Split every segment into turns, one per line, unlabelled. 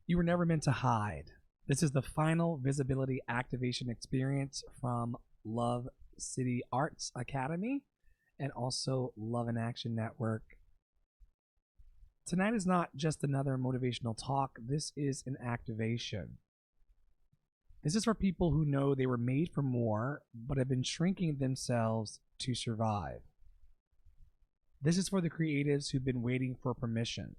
You were never meant to hide. This is the final visibility activation experience from Love City Arts Academy and also Love in Action Network. Tonight is not just another motivational talk, this is an activation. This is for people who know they were made for more but have been shrinking themselves to survive. This is for the creatives who've been waiting for permission,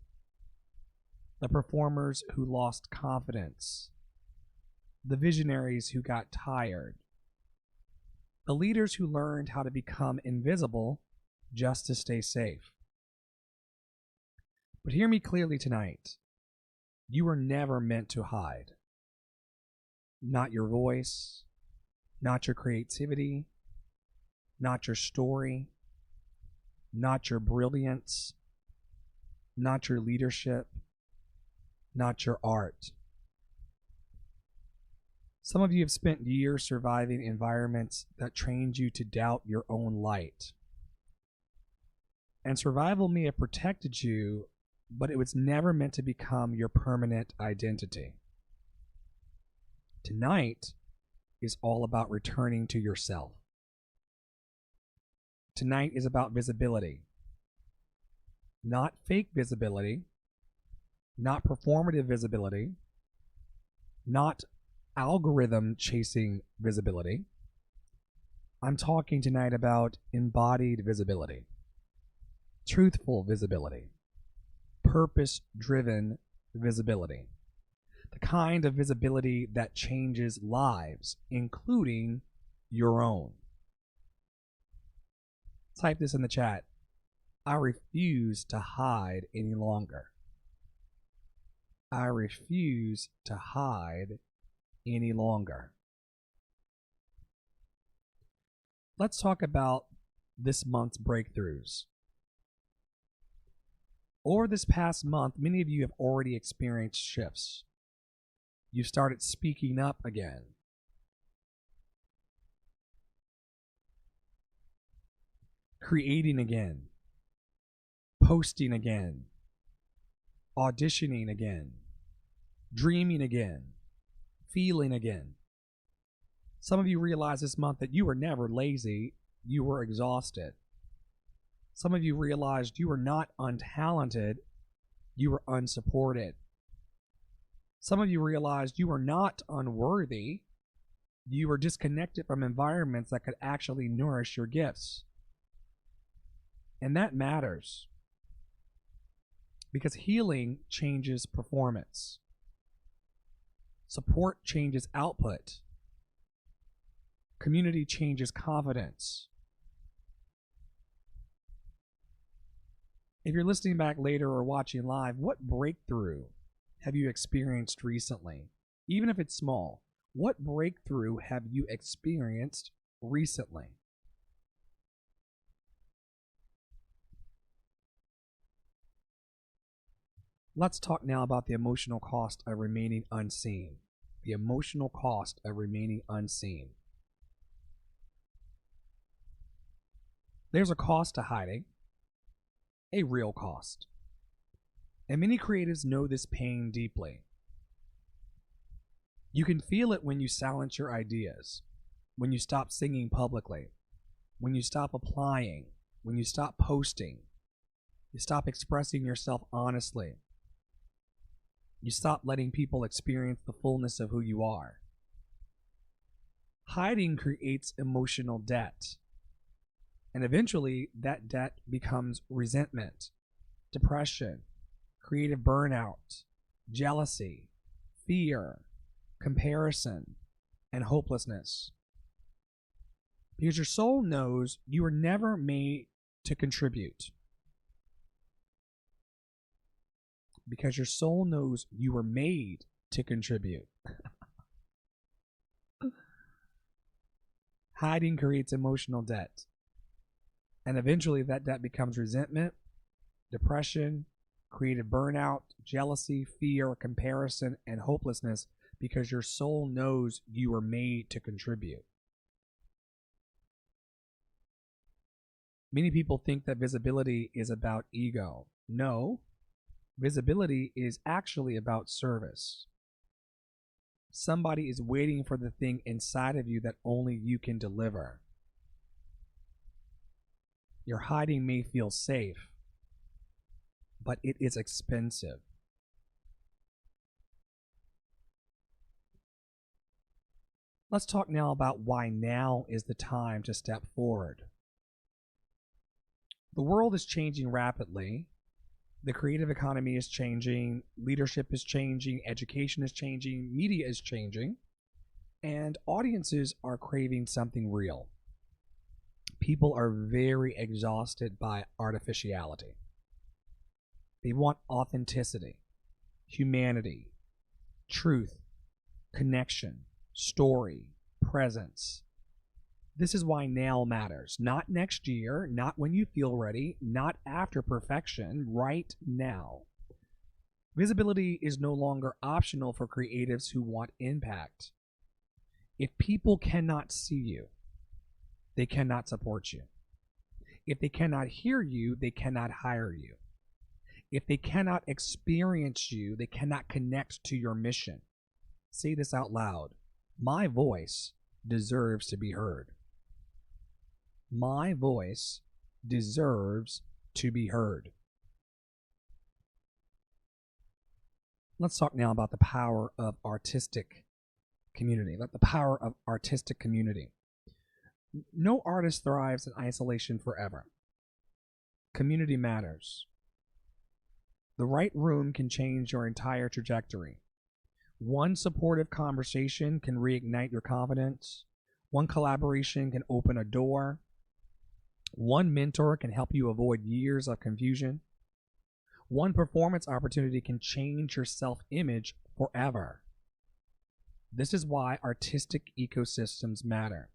the performers who lost confidence, the visionaries who got tired, the leaders who learned how to become invisible just to stay safe. But hear me clearly tonight. You were never meant to hide. Not your voice, not your creativity, not your story, not your brilliance, not your leadership, not your art. Some of you have spent years surviving environments that trained you to doubt your own light. And survival may have protected you, but it was never meant to become your permanent identity. Tonight is all about returning to yourself. Tonight is about visibility. Not fake visibility, not performative visibility, not algorithm chasing visibility. I'm talking tonight about embodied visibility, truthful visibility, purpose-driven visibility, the kind of visibility that changes lives, including your own. Type this in the chat. I refuse to hide any longer. I refuse to hide any longer. Let's talk about this month's breakthroughs. Over this past month, many of you have already experienced shifts. You started speaking up again. Creating again. Posting again. Auditioning again. Dreaming again. Feeling again. Some of you realized this month that you were never lazy, you were exhausted. Some of you realized you were not untalented, you were unsupported. Some of you realized you were not unworthy, you were disconnected from environments that could actually nourish your gifts. And that matters, because healing changes performance. Support changes output. Community changes confidence. If you're listening back later or watching live, what breakthrough have you experienced recently? Even if it's small, what breakthrough have you experienced recently? Let's talk now about the emotional cost of remaining unseen. The emotional cost of remaining unseen. There's a cost to hiding, a real cost. And many creatives know this pain deeply. You can feel it when you silence your ideas, when you stop singing publicly, when you stop applying, when you stop posting, you stop expressing yourself honestly. You stop letting people experience the fullness of who you are. Hiding creates emotional debt. And eventually, that debt becomes resentment, depression, creative burnout, jealousy, fear, comparison, and hopelessness. Because your soul knows you were never made to contribute. Because your soul knows you were made to contribute. Hiding creates emotional debt. And eventually that debt becomes resentment, depression, creative burnout, jealousy, fear, comparison, and hopelessness, because your soul knows you were made to contribute. Many people think that visibility is about ego. No, Visibility is actually about service. Somebody is waiting for the thing inside of you that only you can deliver. Your hiding may feel safe, but it is expensive. Let's talk now about why now is the time to step forward. The world is changing rapidly. The creative economy is changing, leadership is changing, education is changing, media is changing, and audiences are craving something real. People are very exhausted by artificiality. They want authenticity, humanity, truth, connection, story, presence. This is why now matters. Not next year, not when you feel ready, not after perfection, right now. Visibility is no longer optional for creatives who want impact. If people cannot see you, they cannot support you. If they cannot hear you, they cannot hire you. If they cannot experience you, they cannot connect to your mission. Say this out loud. My voice deserves to be heard. My voice deserves to be heard. Let's talk now about the power of artistic community. The power of artistic community. No artist thrives in isolation forever. Community matters. The right room can change your entire trajectory. One supportive conversation can reignite your confidence. One collaboration can open a door. One mentor can help you avoid years of confusion. One performance opportunity can change your self-image forever. This is why artistic ecosystems matter,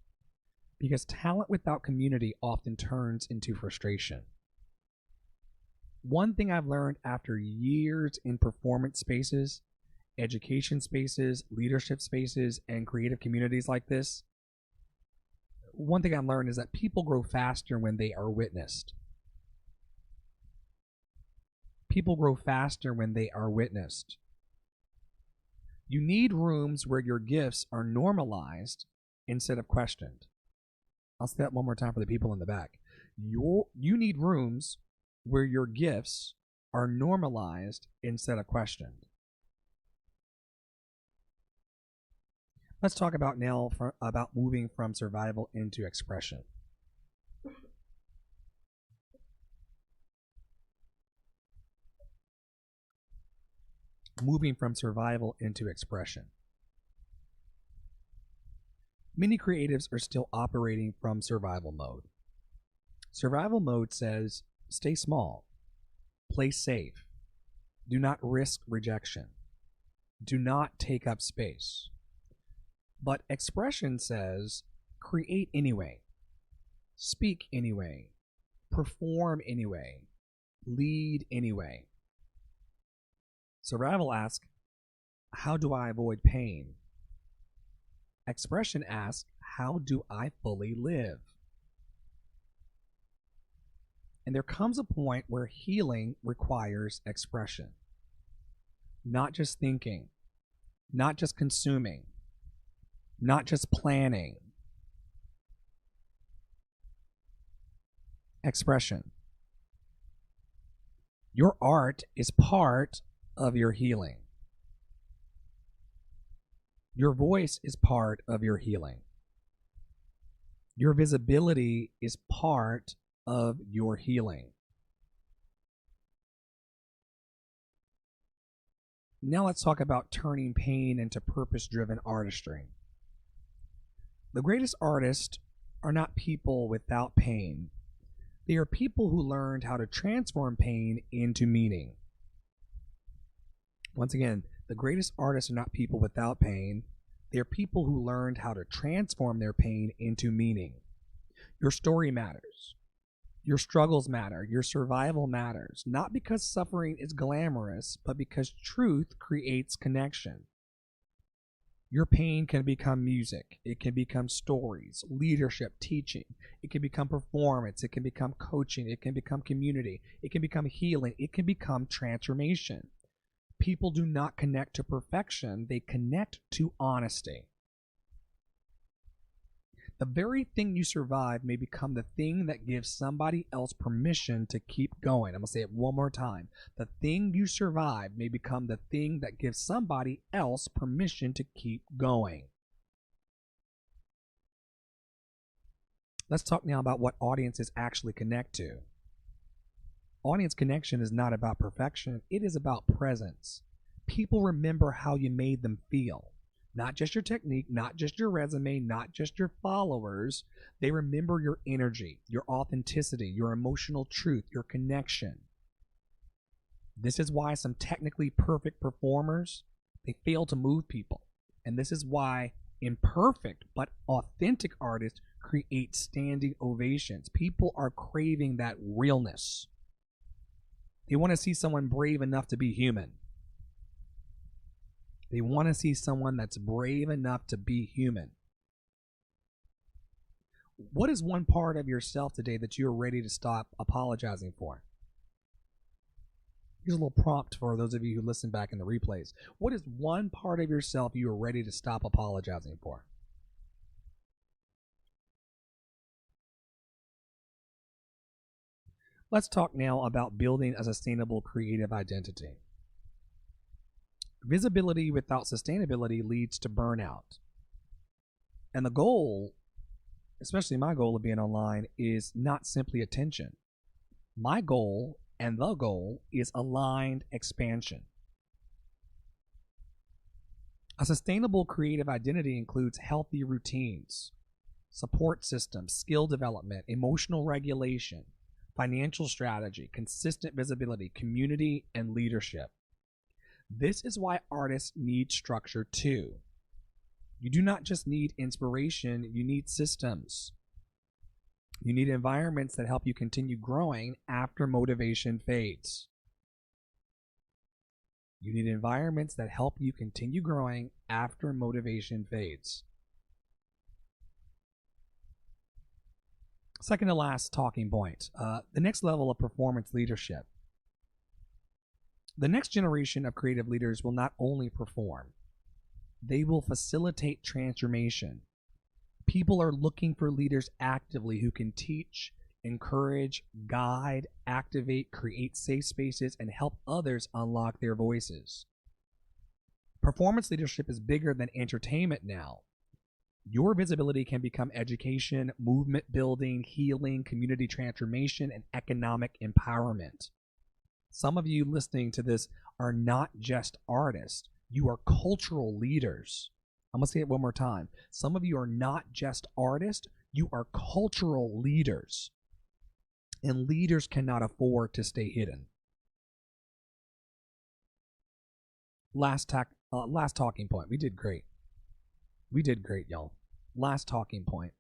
because talent without community often turns into frustration. One thing I've learned after years in performance spaces, education spaces, leadership spaces, and creative communities like this, one thing I've learned is that people grow faster when they are witnessed. People grow faster when they are witnessed. You need rooms where your gifts are normalized instead of questioned. I'll say that one more time for the people in the back. You need rooms where your gifts are normalized instead of questioned. Let's talk about now about moving from survival into expression. Moving from survival into expression. Many creatives are still operating from survival mode. Survival mode says, stay small, play safe, do not risk rejection, do not take up space. But expression says, create anyway, speak anyway, perform anyway, lead anyway. Survival asks, how do I avoid pain? Expression asks, how do I fully live? And there comes a point where healing requires expression. Not just thinking, not just consuming, not just planning. Expression. Your art is part of your healing. Your voice is part of your healing. Your visibility is part of your healing. Now let's talk about turning pain into purpose-driven artistry. The greatest artists are not people without pain. They are people who learned how to transform pain into meaning. Once again, the greatest artists are not people without pain. They are people who learned how to transform their pain into meaning. Your story matters. Your struggles matter. Your survival matters. Not because suffering is glamorous, but because truth creates connection. Your pain can become music. It can become stories, leadership, teaching. It can become performance. It can become coaching. It can become community. It can become healing. It can become transformation. People do not connect to perfection. They connect to honesty. The very thing you survive may become the thing that gives somebody else permission to keep going. I'm going to say it one more time. The thing you survive may become the thing that gives somebody else permission to keep going. Let's talk now about what audiences actually connect to. Audience connection is not about perfection. It is about presence. People remember how you made them feel. Not just your technique, not just your resume, not just your followers. They remember your energy, your authenticity, your emotional truth, your connection. This is why some technically perfect performers, they fail to move people. And this is why imperfect but authentic artists create standing ovations. People are craving that realness. They want to see someone brave enough to be human. They want to see someone that's brave enough to be human. What is one part of yourself today that you're ready to stop apologizing for? Here's a little prompt for those of you who listen back in the replays. What is one part of yourself you are ready to stop apologizing for? Let's talk now about building a sustainable creative identity. Visibility without sustainability leads to burnout. And the goal, especially my goal of being online, is not simply attention. My goal and the goal is aligned expansion. A sustainable creative identity includes healthy routines, support systems, skill development, emotional regulation, financial strategy, consistent visibility, community, and leadership. This is why artists need structure too. You do not just need inspiration, you need systems. You need environments that help you continue growing after motivation fades. You need environments that help you continue growing after motivation fades. Second to last talking point, the next level of performance leadership. The next generation of creative leaders will not only perform, they will facilitate transformation. People are looking for leaders actively who can teach, encourage, guide, activate, create safe spaces, and help others unlock their voices. Performance leadership is bigger than entertainment now. Your visibility can become education, movement building, healing, community transformation, and economic empowerment. Some of you listening to this are not just artists. You are cultural leaders. I'm going to say it one more time. Some of you are not just artists. You are cultural leaders. And leaders cannot afford to stay hidden. Last talking point. We did great. We did great, y'all. Last talking point.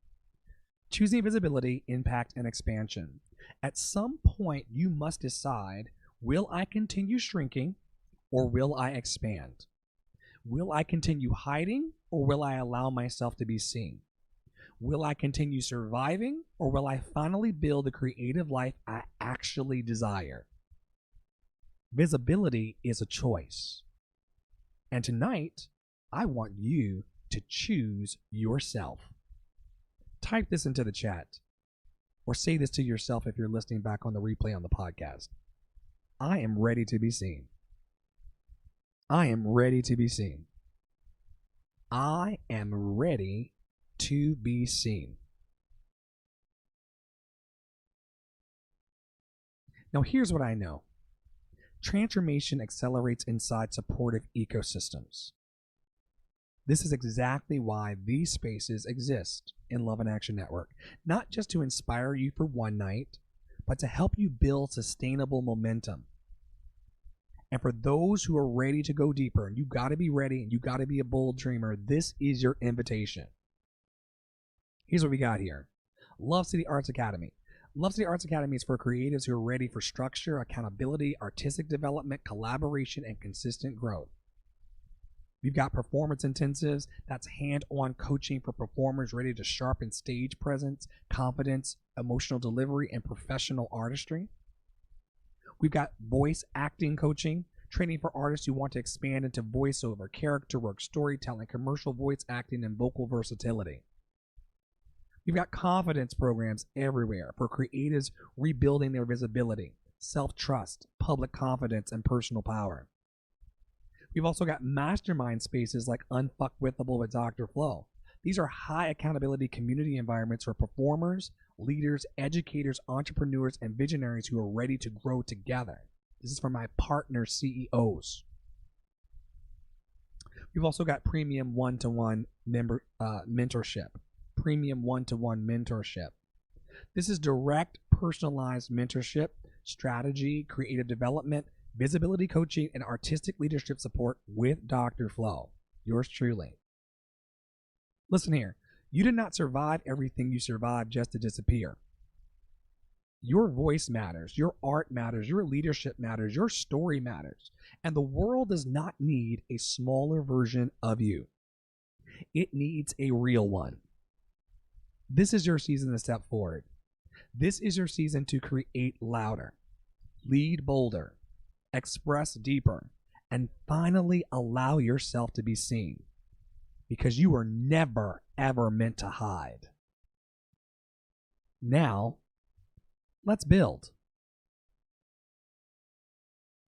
Choosing visibility, impact, and expansion. At some point, you must decide, will I continue shrinking or will I expand? Will I continue hiding or will I allow myself to be seen? Will I continue surviving or will I finally build the creative life I actually desire? Visibility is a choice. And tonight, I want you to choose yourself. Type this into the chat or say this to yourself if you're listening back on the replay on the podcast. I am ready to be seen. I am ready to be seen. I am ready to be seen. Now, here's what I know. Transformation accelerates inside supportive ecosystems. This is exactly why these spaces exist in Love in Action Network. Not just to inspire you for one night, but to help you build sustainable momentum. And for those who are ready to go deeper, and you got to be ready and you got to be a bold dreamer, this is your invitation. Here's what we got here. Love City Arts Academy. Love City Arts Academy is for creatives who are ready for structure, accountability, artistic development, collaboration, and consistent growth. We've got performance intensives. That's hand-on coaching for performers ready to sharpen stage presence, confidence, emotional delivery, and professional artistry. We've got voice acting coaching, training for artists who want to expand into voiceover, character work, storytelling, commercial voice acting, and vocal versatility. We've got confidence programs everywhere for creatives rebuilding their visibility, self-trust, public confidence, and personal power. We've also got mastermind spaces like Unfuckwithable with Dr. Flo. These are high accountability community environments for performers, leaders, educators, entrepreneurs, and visionaries who are ready to grow together. This is for my partner CEOs. We've also got premium one-to-one mentorship. Premium one-to-one mentorship. This is direct, personalized mentorship, strategy, creative development, visibility coaching, and artistic leadership support with Dr. Flo. Yours truly. Listen here. You did not survive everything you survived just to disappear. Your voice matters. Your art matters. Your leadership matters. Your story matters. And the world does not need a smaller version of you. It needs a real one. This is your season to step forward. This is your season to create louder, lead bolder, express deeper, and finally allow yourself to be seen. Because you were never, ever meant to hide. Now, let's build.